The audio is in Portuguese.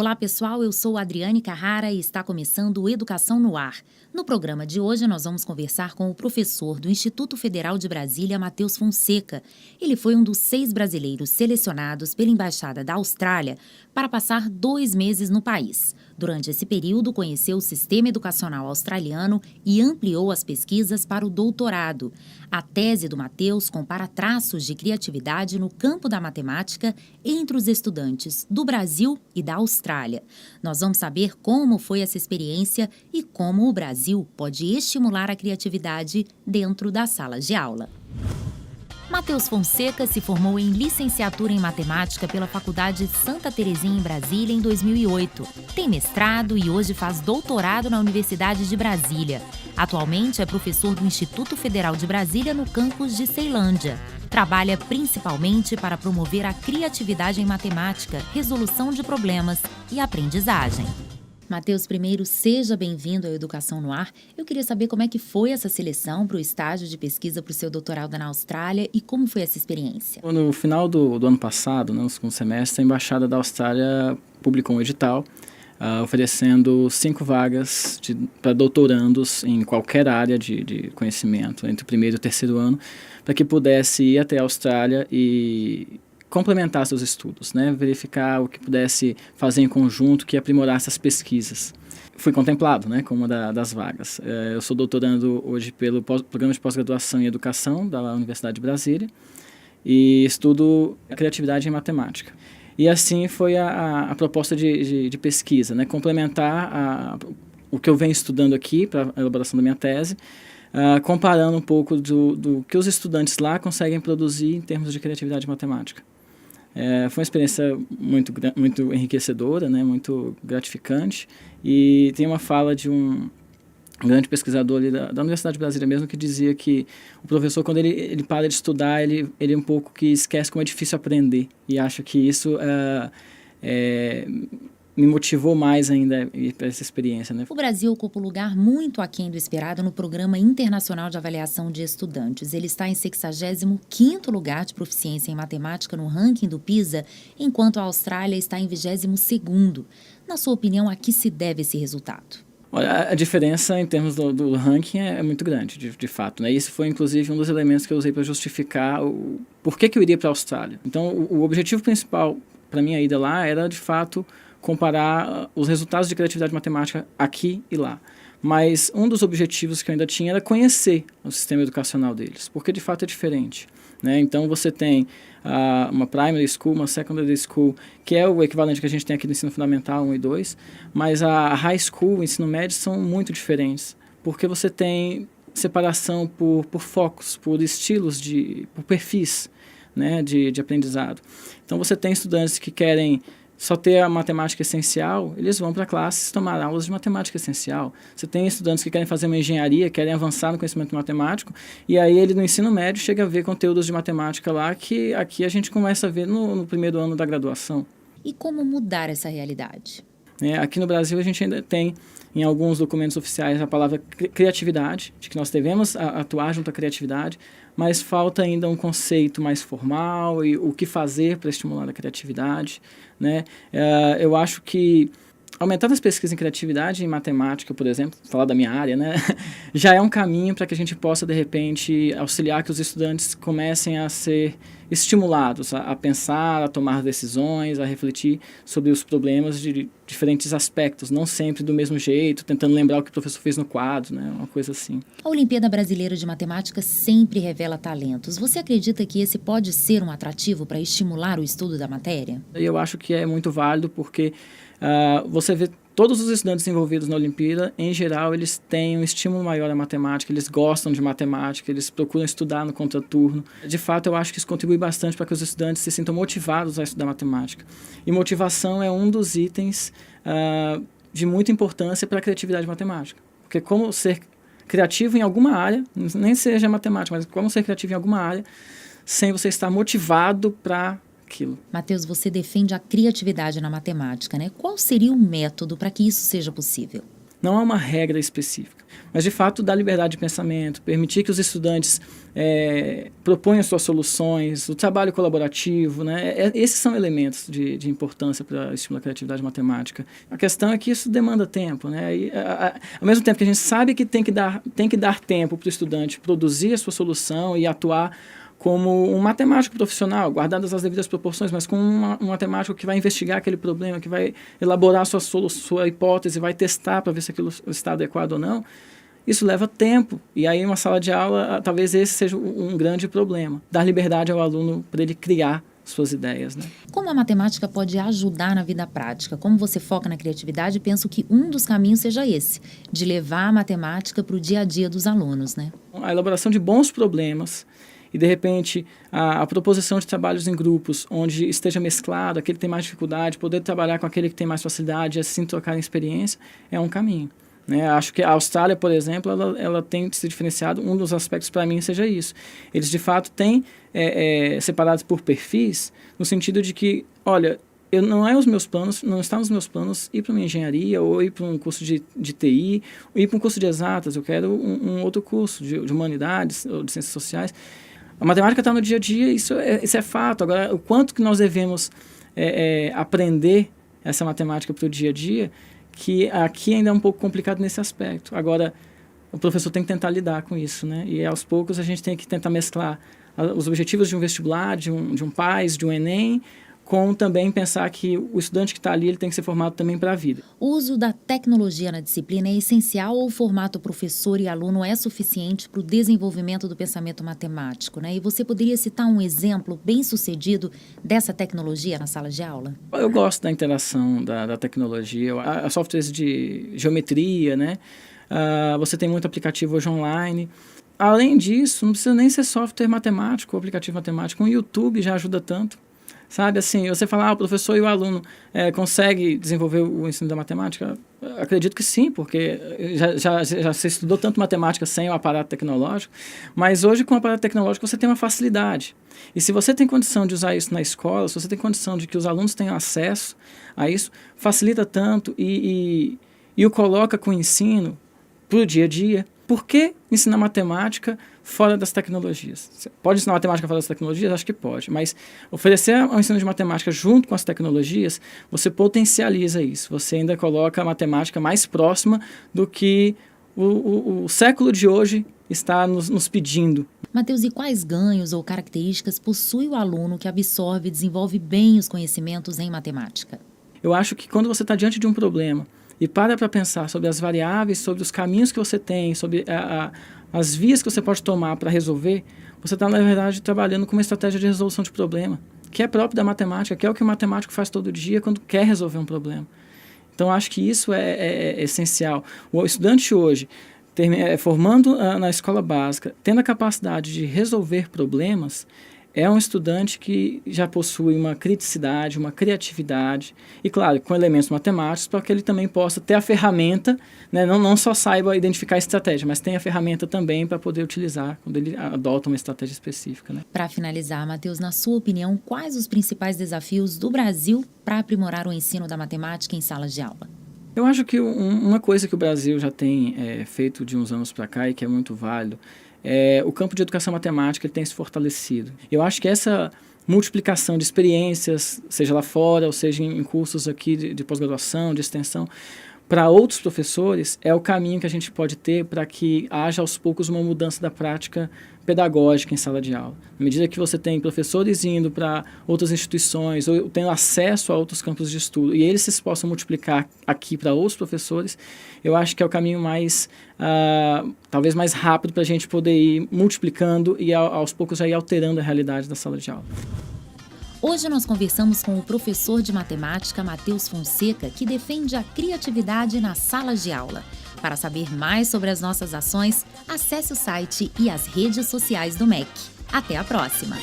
Olá pessoal, eu sou Adriane Carrara e está começando o Educação no Ar. No programa de hoje nós vamos conversar com o professor do Instituto Federal de Brasília, Matheus Fonseca. Ele foi um dos 6 brasileiros selecionados pela Embaixada da Austrália para passar 2 meses no país. Durante esse período, conheceu o sistema educacional australiano e ampliou as pesquisas para o doutorado. A tese do Matheus compara traços de criatividade no campo da matemática entre os estudantes do Brasil e da Austrália. Nós vamos saber como foi essa experiência e como o Brasil pode estimular a criatividade dentro das salas de aula. Matheus Fonseca se formou em licenciatura em matemática pela Faculdade Santa Terezinha em Brasília em 2008. Tem mestrado e hoje faz doutorado na Universidade de Brasília. Atualmente é professor do Instituto Federal de Brasília no campus de Ceilândia. Trabalha principalmente para promover a criatividade em matemática, resolução de problemas e aprendizagem. Matheus, primeiro, seja bem-vindo à Educação no Ar. Eu queria saber como é que foi essa seleção para o estágio de pesquisa para o seu doutorado na Austrália e como foi essa experiência. No final do ano passado, no segundo semestre, a Embaixada da Austrália publicou um edital oferecendo 5 vagas para doutorandos em qualquer área de conhecimento, entre o primeiro e o terceiro ano, para que pudesse ir até a Austrália e complementar seus estudos, né? Verificar o que pudesse fazer em conjunto, que aprimorar essas pesquisas. Fui contemplado, né, como uma das vagas. Eu sou doutorando hoje pelo Programa de Pós-Graduação em Educação da Universidade de Brasília e estudo criatividade em matemática. E assim foi a proposta de pesquisa, né? Complementar o que eu venho estudando aqui para a elaboração da minha tese, comparando um pouco do que os estudantes lá conseguem produzir em termos de criatividade matemática. Foi uma experiência muito enriquecedora, né, muito gratificante, e tem uma fala de um grande pesquisador ali da Universidade de Brasília mesmo, que dizia que o professor, quando ele para de estudar, ele um pouco que esquece como é difícil aprender, e acho que isso me motivou mais ainda para essa experiência, né? O Brasil ocupa um lugar muito aquém do esperado no Programa Internacional de Avaliação de Estudantes. Ele está em 65º lugar de proficiência em matemática no ranking do PISA, enquanto a Austrália está em 22º. Na sua opinião, a que se deve esse resultado? Olha, a diferença em termos do ranking é muito grande, de fato, né? Isso foi, inclusive, um dos elementos que eu usei para justificar por que eu iria para a Austrália. Então, o objetivo principal para minha ida lá era, de fato, comparar os resultados de criatividade matemática aqui e lá. Mas um dos objetivos que eu ainda tinha era conhecer o sistema educacional deles, porque de fato é diferente, né? Então você tem uma primary school, uma secondary school, que é o equivalente que a gente tem aqui no ensino fundamental 1 e 2, mas a high school, o ensino médio, são muito diferentes, porque você tem separação por focos, por estilos, por perfis, né, de aprendizado. Então você tem estudantes que querem só ter a matemática essencial, eles vão para classes tomar aulas de matemática essencial. Você tem estudantes que querem fazer uma engenharia, querem avançar no conhecimento matemático, e aí ele no ensino médio chega a ver conteúdos de matemática lá que aqui a gente começa a ver no primeiro ano da graduação. E como mudar essa realidade? Aqui no Brasil a gente ainda tem, em alguns documentos oficiais, a palavra criatividade, de que nós devemos atuar junto à criatividade, mas falta ainda um conceito mais formal e o que fazer para estimular a criatividade, né? Eu acho que aumentar as pesquisas em criatividade em matemática, por exemplo, falar da minha área, né, já é um caminho para que a gente possa, de repente, auxiliar que os estudantes comecem a ser estimulados a pensar, a tomar decisões, a refletir sobre os problemas de diferentes aspectos, não sempre do mesmo jeito, tentando lembrar o que o professor fez no quadro, né, uma coisa assim. A Olimpíada Brasileira de Matemática sempre revela talentos. Você acredita que esse pode ser um atrativo para estimular o estudo da matéria? Eu acho que é muito válido porque você vê todos os estudantes envolvidos na Olimpíada, em geral, eles têm um estímulo maior à matemática, eles gostam de matemática, eles procuram estudar no contraturno. De fato, eu acho que isso contribui bastante para que os estudantes se sintam motivados a estudar matemática. E motivação é um dos itens de muita importância para a criatividade matemática. Porque como ser criativo em alguma área, nem seja matemática, mas como ser criativo em alguma área, sem você estar motivado para aquilo. Matheus, você defende a criatividade na matemática, né? Qual seria o método para que isso seja possível? Não há uma regra específica. Mas, de fato, dar liberdade de pensamento, permitir que os estudantes proponham suas soluções, o trabalho colaborativo, né? Esses são elementos de importância para estimular a criatividade matemática. A questão é que isso demanda tempo, né? E, ao mesmo tempo que a gente sabe que tem que dar tempo para o estudante produzir a sua solução e atuar como um matemático profissional, guardadas as devidas proporções, mas como um matemático que vai investigar aquele problema, que vai elaborar sua hipótese, vai testar para ver se aquilo está adequado ou não. Isso leva tempo, e aí uma sala de aula, talvez esse seja um grande problema, dar liberdade ao aluno para ele criar suas ideias, né? Como a matemática pode ajudar na vida prática? Como você foca na criatividade, penso que um dos caminhos seja esse, de levar a matemática para o dia a dia dos alunos, né? A elaboração de bons problemas e, de repente, a proposição de trabalhos em grupos, onde esteja mesclado, aquele que tem mais dificuldade, poder trabalhar com aquele que tem mais facilidade, assim trocar experiência, é um caminho. Né? Acho que a Austrália, por exemplo, ela tem se diferenciado, um dos aspectos para mim seja isso. Eles, de fato, têm separados por perfis, no sentido de que, olha, não está nos meus planos ir para uma engenharia ou ir para um curso de TI, ou ir para um curso de exatas, eu quero um outro curso de humanidades ou de ciências sociais. A matemática está no dia a dia, isso é fato. Agora, o quanto que nós devemos aprender essa matemática para o dia a dia, que aqui ainda é um pouco complicado nesse aspecto. Agora, o professor tem que tentar lidar com isso, né? E aos poucos a gente tem que tentar mesclar os objetivos de um vestibular, de um PAS, de um Enem, com também pensar que o estudante que está ali ele tem que ser formado também para a vida. O uso da tecnologia na disciplina é essencial ou o formato professor e aluno é suficiente para o desenvolvimento do pensamento matemático, né? E você poderia citar um exemplo bem sucedido dessa tecnologia na sala de aula? Eu gosto da interação da tecnologia, a softwares de geometria, né? Você tem muito aplicativo hoje online. Além disso, não precisa nem ser software matemático ou aplicativo matemático, o YouTube já ajuda tanto. Sabe, assim, você fala, o professor e o aluno consegue desenvolver o ensino da matemática? Acredito que sim, porque já se estudou tanto matemática sem o aparato tecnológico, mas hoje com o aparato tecnológico você tem uma facilidade. E se você tem condição de usar isso na escola, se você tem condição de que os alunos tenham acesso a isso, facilita tanto e o coloca com o ensino para o dia a dia. Por que ensinar matemática fora das tecnologias? Você pode ensinar matemática fora das tecnologias? Acho que pode, mas oferecer o ensino de matemática junto com as tecnologias, você potencializa isso, você ainda coloca a matemática mais próxima do que o século de hoje está nos pedindo. Matheus, e quais ganhos ou características possui o aluno que absorve e desenvolve bem os conhecimentos em matemática? Eu acho que quando você está diante de um problema e para pensar sobre as variáveis, sobre os caminhos que você tem, sobre as vias que você pode tomar para resolver, você está, na verdade, trabalhando com uma estratégia de resolução de problema, que é próprio da matemática, que é o que o matemático faz todo dia quando quer resolver um problema. Então, acho que isso é essencial. O estudante hoje, formando na escola básica, tendo a capacidade de resolver problemas, é um estudante que já possui uma criticidade, uma criatividade, e claro, com elementos matemáticos, para que ele também possa ter a ferramenta, né, não só saiba identificar a estratégia, mas tenha a ferramenta também para poder utilizar quando ele adota uma estratégia específica. Né? Para finalizar, Matheus, na sua opinião, quais os principais desafios do Brasil para aprimorar o ensino da matemática em salas de aula? Eu acho que uma coisa que o Brasil já tem feito de uns anos para cá e que é muito válido, o campo de educação matemática ele tem se fortalecido. Eu acho que essa multiplicação de experiências, seja lá fora ou seja em cursos aqui de pós-graduação, de extensão, para outros professores, é o caminho que a gente pode ter para que haja aos poucos uma mudança da prática pedagógica em sala de aula. À medida que você tem professores indo para outras instituições ou tendo acesso a outros campos de estudo e eles se possam multiplicar aqui para outros professores, eu acho que é o caminho mais, talvez mais rápido para a gente poder ir multiplicando e aos poucos aí alterando a realidade da sala de aula. Hoje nós conversamos com o professor de matemática Matheus Fonseca, que defende a criatividade nas salas de aula. Para saber mais sobre as nossas ações, acesse o site e as redes sociais do MEC. Até a próxima!